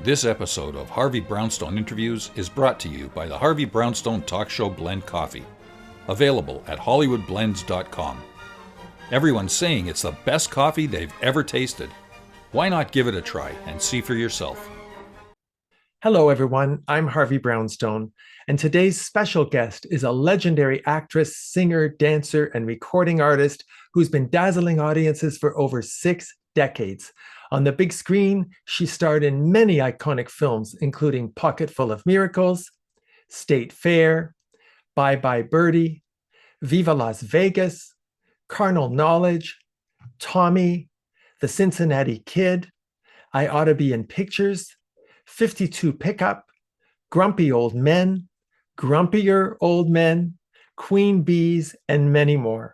This episode of Harvey Brownstone Interviews is brought to you by the Harvey Brownstone Talk Show Blend Coffee, available at hollywoodblends.com. Everyone's saying it's the best coffee they've ever tasted. Why not give it a try and see for yourself? Hello, everyone. I'm Harvey Brownstone, and today's special guest is a legendary actress, singer, dancer, and recording artist who's been dazzling audiences for over 6 decades. On the big screen, she starred in many iconic films, including Pocketful of Miracles, State Fair, Bye Birdie, Viva Las Vegas, Carnal Knowledge, Tommy, The Cincinnati Kid, I Oughta Be in Pictures, 52 Pickup, Grumpy Old Men, Grumpier Old Men, Queen Bees, and many more.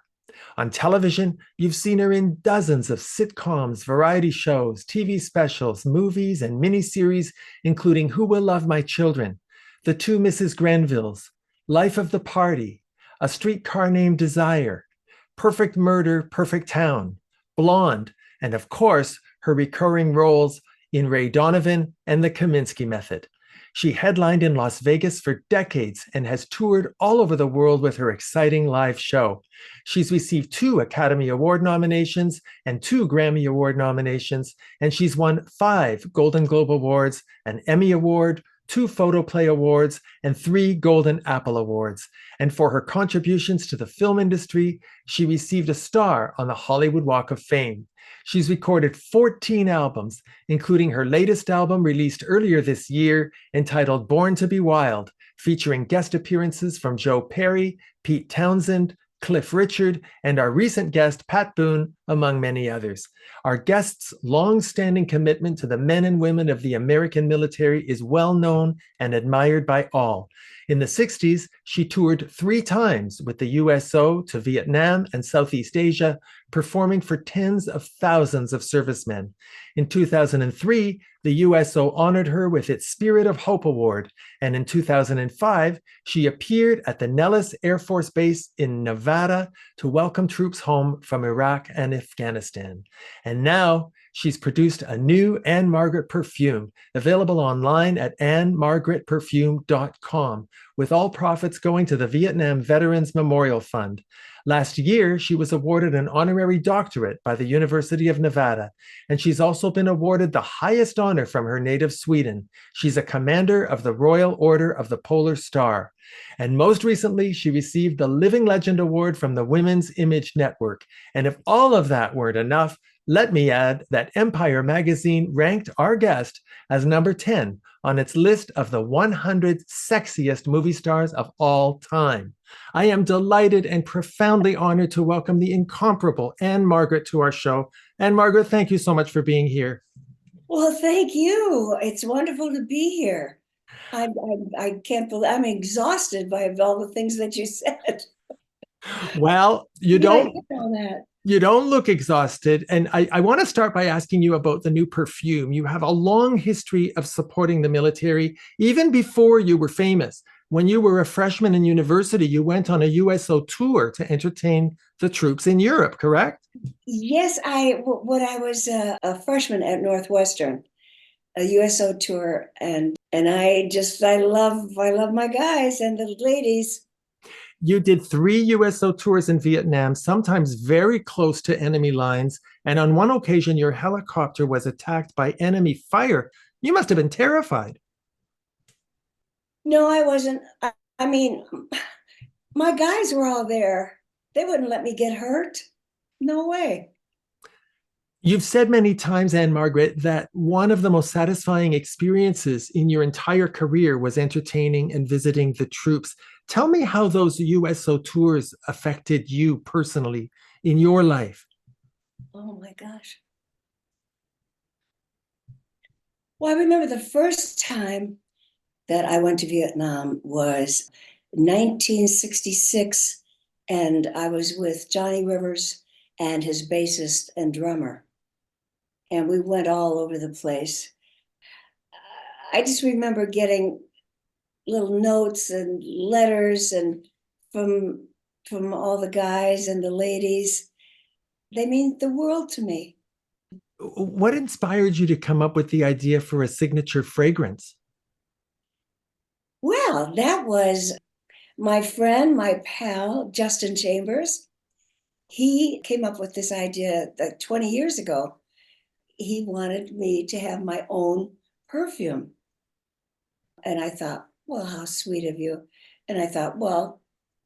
On television, you've seen her in dozens of sitcoms, variety shows, TV specials, movies, and miniseries, including Who Will Love My Children, The Two Mrs. Grenvilles, Life of the Party, A Streetcar Named Desire, Perfect Murder, Perfect Town, Blonde, and of course, her recurring roles in Ray Donovan and the Kominsky Method. She headlined in Las Vegas for decades and has toured all over the world with her exciting live show. She's received 2 Academy Award nominations and 2 Grammy Award nominations, and she's won 5 Golden Globe Awards, an Emmy Award, 2 Photoplay Awards, and 3 Golden Apple Awards. And for her contributions to the film industry, she received a star on the Hollywood Walk of Fame. She's recorded 14 albums, including her latest album released earlier this year entitled Born to Be Wild, featuring guest appearances from Joe Perry, Pete Townsend, Cliff Richard, and our recent guest, Pat Boone, among many others. Our guest's long-standing commitment to the men and women of the American military is well known and admired by all. In the 60s, she toured 3 times with the USO to Vietnam and Southeast Asia, performing for tens of thousands of servicemen. In 2003, the USO honored her with its Spirit of Hope Award, and in 2005, she appeared at the Nellis Air Force Base in Nevada to welcome troops home from Iraq and Afghanistan. And now, she's produced a new Ann-Margret perfume, available online at annmargretperfume.com, with all profits going to the Vietnam Veterans Memorial Fund. Last year, she was awarded an honorary doctorate by the University of Nevada, and she's also been awarded the highest honor from her native Sweden. She's a commander of the Royal Order of the Polar Star. And most recently, she received the Living Legend Award from the Women's Image Network. And if all of that weren't enough, let me add that Empire magazine ranked our guest as number 10 on its list of the 100 sexiest movie stars of all time. I am delighted and profoundly honored to welcome the incomparable Ann-Margret to our show. Ann-Margret, thank you so much for being here. Well, thank you. It's wonderful to be here. I can't believe, I'm exhausted by all the things that you said. Well, you don't look exhausted. And I want to start by asking you about the new perfume. You have a long history of supporting the military, even before you were famous. When you were a freshman in university, you went on a USO tour to entertain the troops in Europe, correct? Yes, when I was a freshman at Northwestern, a USO tour, and I love my guys and the ladies. You did 3 USO tours in Vietnam, sometimes very close to enemy lines, and on one occasion your helicopter was attacked by enemy fire. You must have been terrified. No, I wasn't. I mean, my guys were all there. They wouldn't let me get hurt. No way. You've said many times, Ann-Margret, that one of the most satisfying experiences in your entire career was entertaining and visiting the troops. Tell me how those USO tours affected you personally in your life. Oh my gosh. Well, I remember the first time that I went to Vietnam was 1966, and I was with Johnny Rivers and his bassist and drummer. And we went all over the place. I just remember getting little notes and letters and from all the guys and the ladies. They mean the world to me. What inspired you to come up with the idea for a signature fragrance? Well, that was my friend, my pal, Justin Chambers. He came up with this idea that 20 years ago. He wanted me to have my own perfume. And I thought, well, how sweet of you. And I thought, well,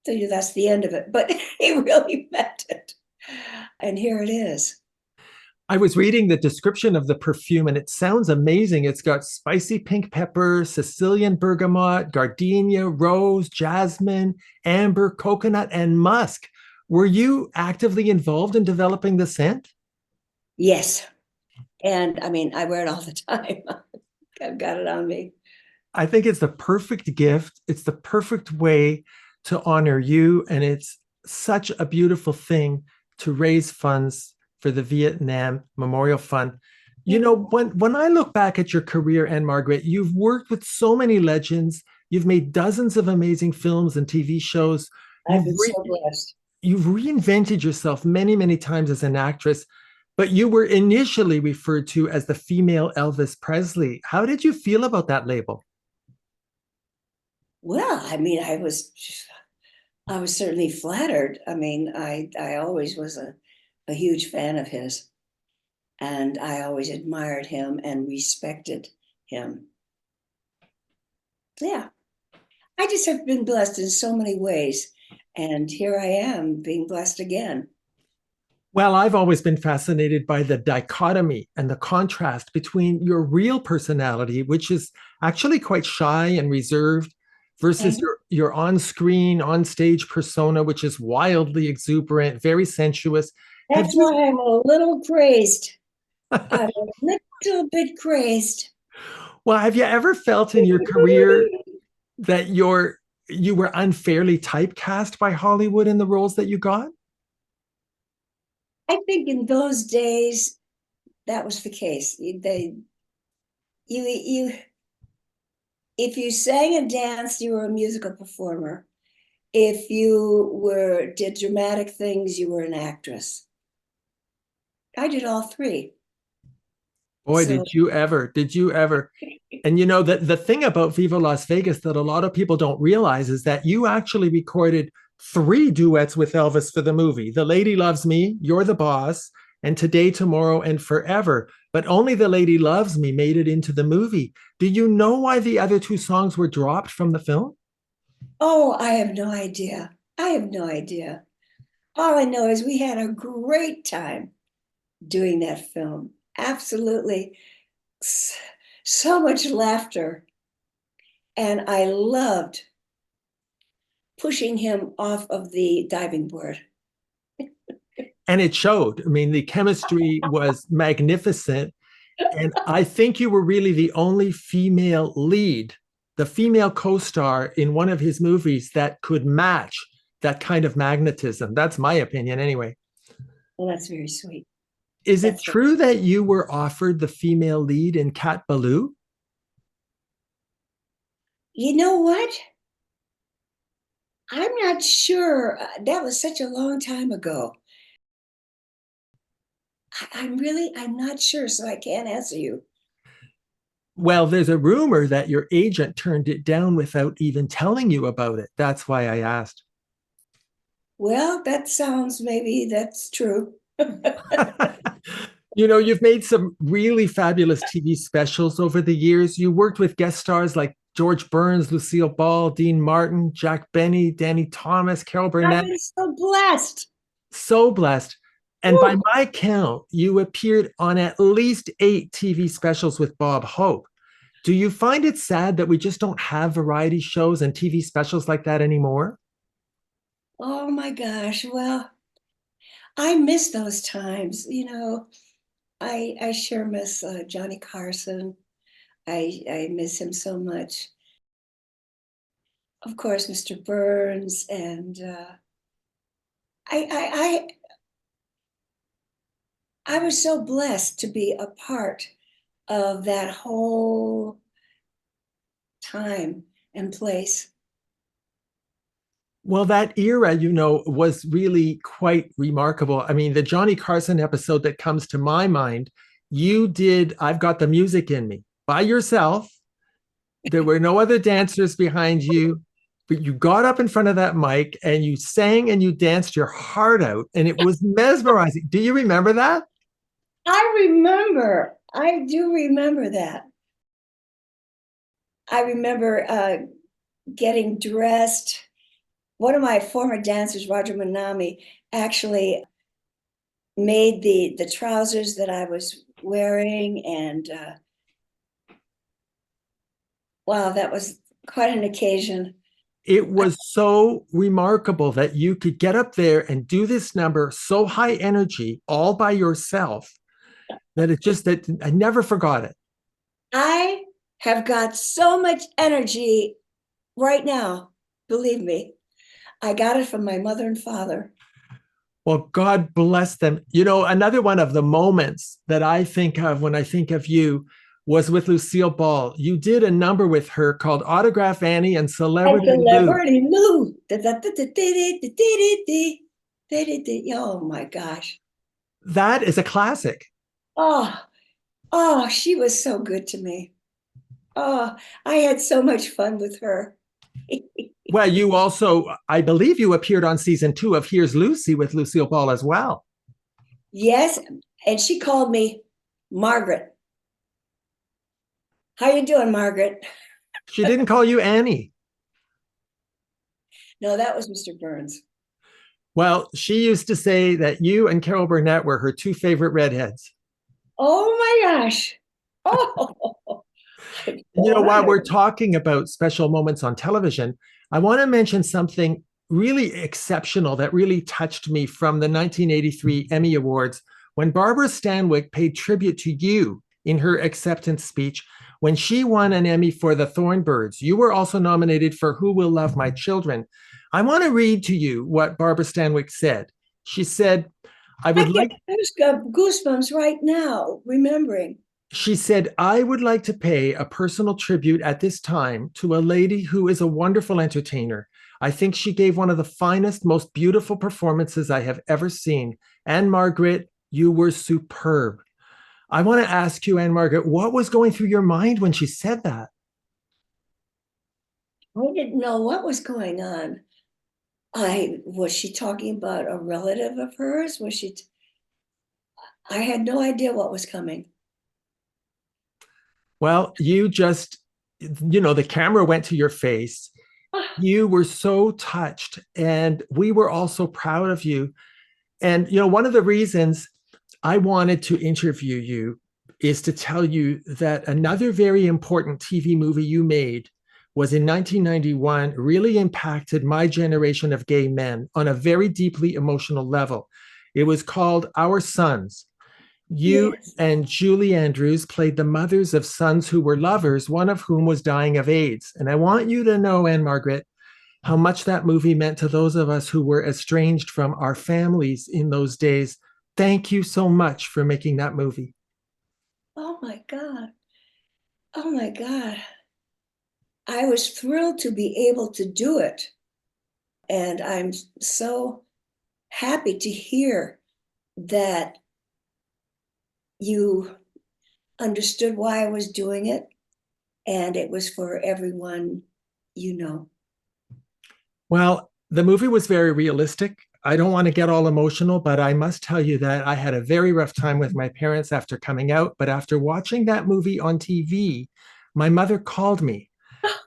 that's the end of it. But he really meant it. And here it is. I was reading the description of the perfume and it sounds amazing. It's got spicy pink pepper, Sicilian bergamot, gardenia, rose, jasmine, amber, coconut, and musk. Were you actively involved in developing the scent? Yes. And I mean, I wear it all the time. I've got it on me. I think it's the perfect gift. It's the perfect way to honor you. And it's such a beautiful thing to raise funds for the Vietnam Memorial Fund. You know, when I look back at your career, Ann-Margret, you've worked with so many legends. You've made dozens of amazing films and TV shows. I've been so blessed. You've reinvented yourself many, many times as an actress, but you were initially referred to as the female Elvis Presley. How did you feel about that label? Well, I mean, I was certainly flattered. I mean, I always was a huge fan of his, and I always admired him and respected him. Yeah, I just have been blessed in so many ways, and here I am being blessed again. Well, I've always been fascinated by the dichotomy and the contrast between your real personality, which is actually quite shy and reserved, versus your on-screen, on-stage persona, which is wildly exuberant, very sensuous. That's why I'm a little crazed. I'm a little bit crazed. Well, have you ever felt in your career that you were unfairly typecast by Hollywood in the roles that you got? I think in those days that was the case. If you sang and danced, you were a musical performer. If you did dramatic things, you were an actress. I did all three. Boy, did you ever. And you know, the thing about Viva Las Vegas that a lot of people don't realize is that you actually recorded 3 duets with Elvis for the movie. The Lady Loves Me, You're the Boss, and Today, Tomorrow, and Forever. But only The Lady Loves Me made it into the movie. Do you know why the other 2 songs were dropped from the film? Oh, I have no idea. I have no idea. All I know is we had a great time doing that film. Absolutely. So much laughter. And I loved pushing him off of the diving board. And it showed. I mean, the chemistry was magnificent. And I think you were really the only female lead, the female co-star in one of his movies that could match that kind of magnetism. That's my opinion anyway. Well, that's very sweet. Is it true that you were offered the female lead in Cat Ballou? You know what? I'm not sure. That was such a long time ago. I'm not sure, so I can't answer you. Well, there's a rumor that your agent turned it down without even telling you about it. That's why I asked. Well, maybe that's true. You know, you've made some really fabulous TV specials over the years. You worked with guest stars like George Burns, Lucille Ball, Dean Martin, Jack Benny, Danny Thomas, Carol Burnett. I'm so blessed. So blessed. And by my count, you appeared on at least 8 TV specials with Bob Hope. Do you find it sad that we just don't have variety shows and TV specials like that anymore? Oh my gosh. Well, I miss those times. You know, I sure miss Johnny Carson. I miss him so much. Of course, Mr. Burns, and I was so blessed to be a part of that whole time and place. Well, that era, you know, was really quite remarkable. I mean, the Johnny Carson episode that comes to my mind you did I've Got the Music in Me by yourself. There were no other dancers behind you, but you got up in front of that mic and you sang and you danced your heart out, and it was mesmerizing. Do you remember that? I do remember that. I remember getting dressed. One of my former dancers, Roger Manami, actually made the trousers that I was wearing, and wow, that was quite an occasion. It was so remarkable that you could get up there and do this number so high energy all by yourself that that I never forgot it. I have got so much energy right now, believe me. I got it from my mother and father. Well, God bless them. You know, another one of the moments that I think of when I think of you was with Lucille Ball. You did a number with her called Autograph Annie and Celebrity Lou. Celebrity Lou. Oh my gosh. That is a classic. Oh, oh, she was so good to me. Oh, I had so much fun with her. Well, you also, I believe you appeared on season 2 of Here's Lucy with Lucille Ball as well. Yes, and she called me Margaret. How you doing, Margaret? She didn't call you Annie. No, that was Mr. Burns. Well, she used to say that you and Carol Burnett were her 2 favorite redheads. Oh my gosh. Oh, You know, while we're talking about special moments on television, I want to mention something really exceptional that really touched me from the 1983 Emmy Awards when Barbara Stanwyck paid tribute to you in her acceptance speech when she won an Emmy for The Thornbirds. You were also nominated for Who Will Love My Children. I want to read to you what Barbara Stanwyck said. She said, I just got goosebumps right now, remembering. She said, I would like to pay a personal tribute at this time to a lady who is a wonderful entertainer. I think she gave one of the finest, most beautiful performances I have ever seen. Ann-Margret, you were superb. I want to ask you, Ann-Margret, what was going through your mind when she said that? I didn't know what was going on. Was she talking about a relative of hers? I had no idea what was coming. Well, you just, the camera went to your face. You were so touched, and we were all so proud of you. And, one of the reasons I wanted to interview you is to tell you that another very important TV movie you made was in 1991, really impacted my generation of gay men on a very deeply emotional level. It was called Our Sons. You Yes. and Julie Andrews played the mothers of sons who were lovers, one of whom was dying of AIDS. And I want you to know, Ann-Margret, how much that movie meant to those of us who were estranged from our families in those days. Thank you so much for making that movie. Oh my God. Oh my God. I was thrilled to be able to do it. And I'm so happy to hear that you understood why I was doing it, and it was for everyone, you know. Well, the movie was very realistic. I don't want to get all emotional, but I must tell you that I had a very rough time with my parents after coming out. But after watching that movie on TV, my mother called me.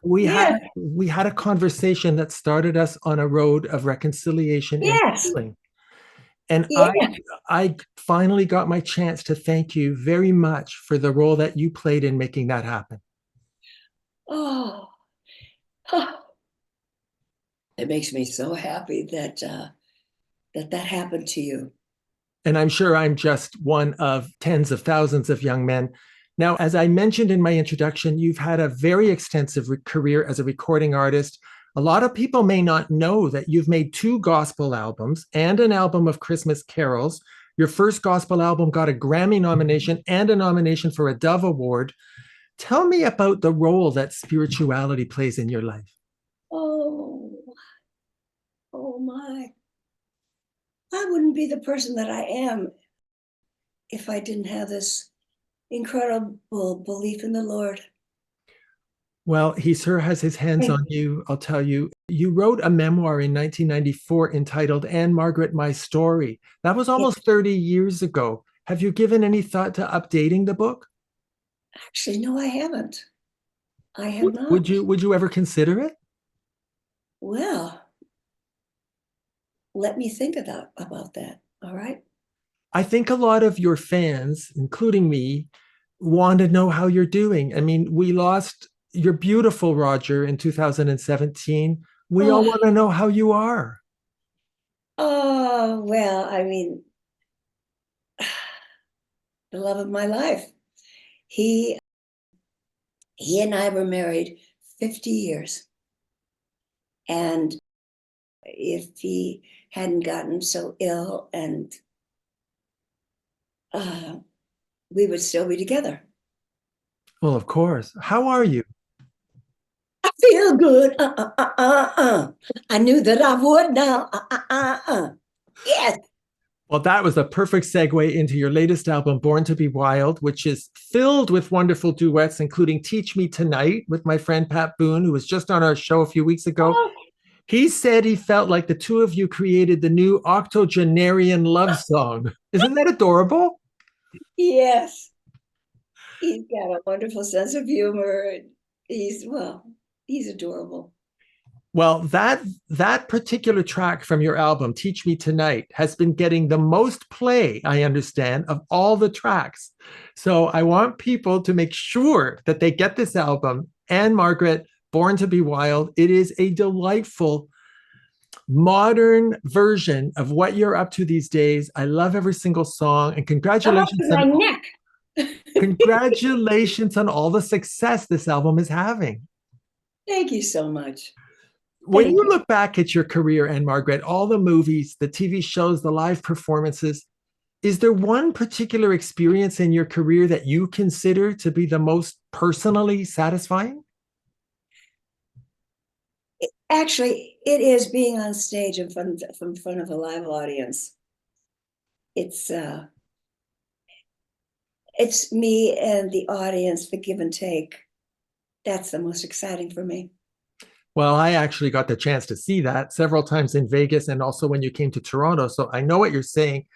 We had a conversation that started us on a road of reconciliation and Yes. healing. And Yeah. I finally got my chance to thank you very much for the role that you played in making that happen. Oh, huh. It makes me so happy that that happened to you. And I'm sure I'm just one of tens of thousands of young men. Now, as I mentioned in my introduction, you've had a very extensive career as a recording artist. A lot of people may not know that you've made 2 gospel albums and an album of Christmas carols. Your first gospel album got a Grammy nomination and a nomination for a Dove Award. Tell me about the role that spirituality plays in your life. Oh, oh my. I wouldn't be the person that I am if I didn't have this incredible belief in the Lord. Well, he sure has his hands on you, I'll tell you. You wrote a memoir in 1994 entitled Ann-Margret, My Story. That was almost 30 years ago. Have you given any thought to updating the book? Actually, no, I haven't. I have not. Would you ever consider it? Well, let me think about that. All right. I think a lot of your fans, including me, want to know how you're doing. I mean, we lost your beautiful Roger in 2017. We all want to know how you are. Oh, well, I mean, the love of my life. He and I were married 50 years. And if he hadn't gotten so ill, and we would still be together. Well, of course. How are you? I feel good. I knew that I would now. Yes. Well, that was a perfect segue into your latest album, Born to Be Wild, which is filled with wonderful duets, including Teach Me Tonight with my friend Pat Boone, who was just on our show a few weeks ago. Oh. He said he felt like the two of you created the new octogenarian love song. Isn't that adorable? Yes. He's got a wonderful sense of humor. He's adorable. Well, that particular track from your album, Teach Me Tonight, has been getting the most play, I understand, of all the tracks. So I want people to make sure that they get this album, Ann-Margret, Born to Be Wild. It is a delightful, modern version of what you're up to these days. I love every single song, and congratulations my neck. Congratulations on all the success this album is having. Thank you so much. When you look back at your career, Ann-Margret, all the movies, the TV shows, the live performances, is there one particular experience in your career that you consider to be the most personally satisfying? Actually, it is being on stage in front of a live audience. It's me and the audience, the give and take. That's the most exciting for me. Well, I actually got the chance to see that several times in Vegas and also when you came to Toronto. So I know what you're saying.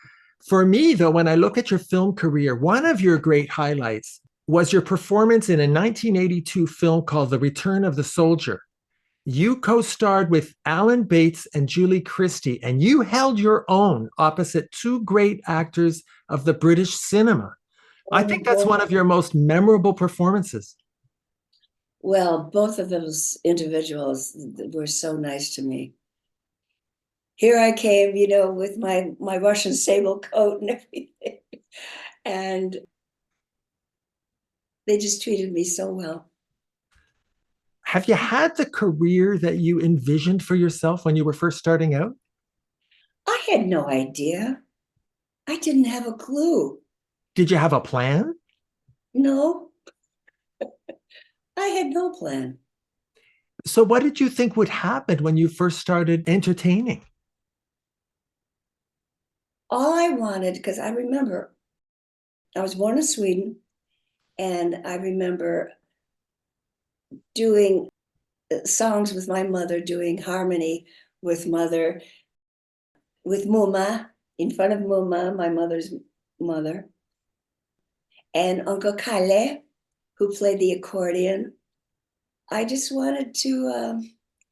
For me, though, when I look at your film career, one of your great highlights was your performance in a 1982 film called The Return of the Soldier. You co-starred with Alan Bates and Julie Christie, and you held your own opposite two great actors of the British cinema. I think that's one of your most memorable performances. Well, both of those individuals were so nice to me. Here I came, with my Russian sable coat and everything. And they just treated me so well. Have you had the career that you envisioned for yourself when you were first starting out? I had no idea. I didn't have a clue. Did you have a plan? No. I had no plan. So what did you think would happen when you first started entertaining? All I wanted, because I remember I was born in Sweden, and I remember doing songs with my mother, doing harmony with mother, with Muma, in front of Muma, my mother's mother, and Uncle Kalle, who played the accordion. I just wanted to,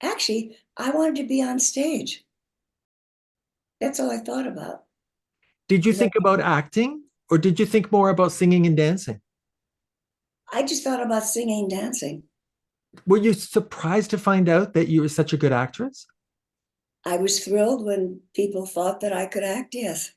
I wanted to be on stage. That's all I thought about. Did you think about acting, or did you think more about singing and dancing? I just thought about singing and dancing. Were you surprised to find out that you were such a good actress? I was thrilled when people thought that I could act, yes.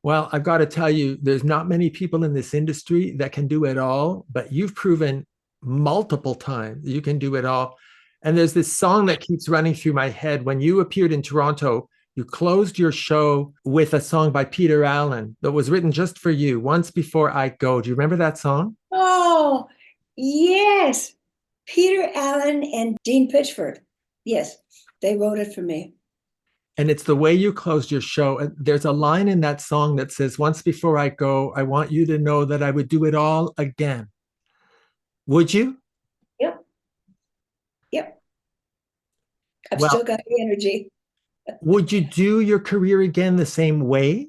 Well, I've got to tell you, there's not many people in this industry that can do it all, but you've proven multiple times you can do it all. And there's this song that keeps running through my head. When you appeared in Toronto, you closed your show with a song by Peter Allen that was written just for you, Once Before I Go. Do you remember that song? Oh, yes. Peter Allen and Dean Pitchford. Yes, they wrote it for me. And it's the way you closed your show. And there's a line in that song that says, "Once before I go, I want you to know that I would do it all again." Would you? Yep. Yep. I've Well, still got the energy. would you do your career again the same way?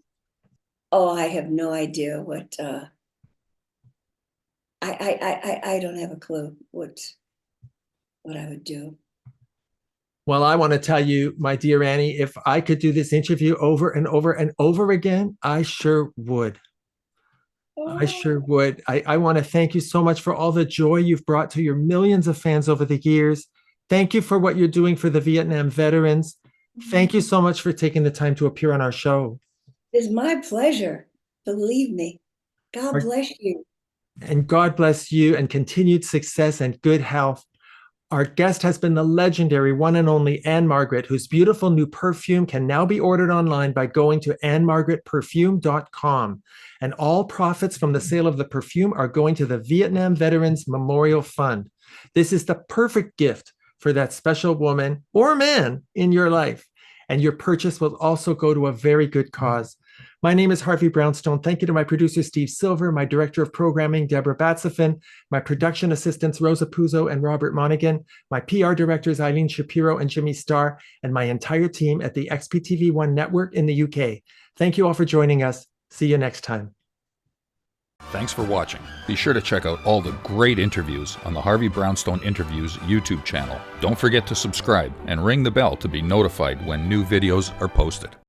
Oh, I have no idea what I don't have a clue what I would do. Well, I want to tell you, my dear Annie, if I could do this interview over and over and over again, I sure would. I sure would. I want to thank you so much for all the joy you've brought to your millions of fans over the years. Thank you for what you're doing for the Vietnam veterans. Thank you so much for taking the time to appear on our show. It's my pleasure. Believe me. God bless you. And God bless you and continued success and good health. Our guest has been the legendary one and only Ann-Margret, whose beautiful new perfume can now be ordered online by going to annmargretperfume.com. And all profits from the sale of the perfume are going to the Vietnam Veterans Memorial Fund. This is the perfect gift for that special woman or man in your life. And your purchase will also go to a very good cause. My name is Harvey Brownstone. Thank you to my producer, Steve Silver, my director of programming, Deborah Batsafin, my production assistants, Rosa Puzo and Robert Monaghan, my PR directors, Eileen Shapiro and Jimmy Starr, and my entire team at the XPTV1 network in the UK. Thank you all for joining us. See you next time. Thanks for watching. Be sure to check out all the great interviews on the Harvey Brownstone Interviews YouTube channel. Don't forget to subscribe and ring the bell to be notified when new videos are posted.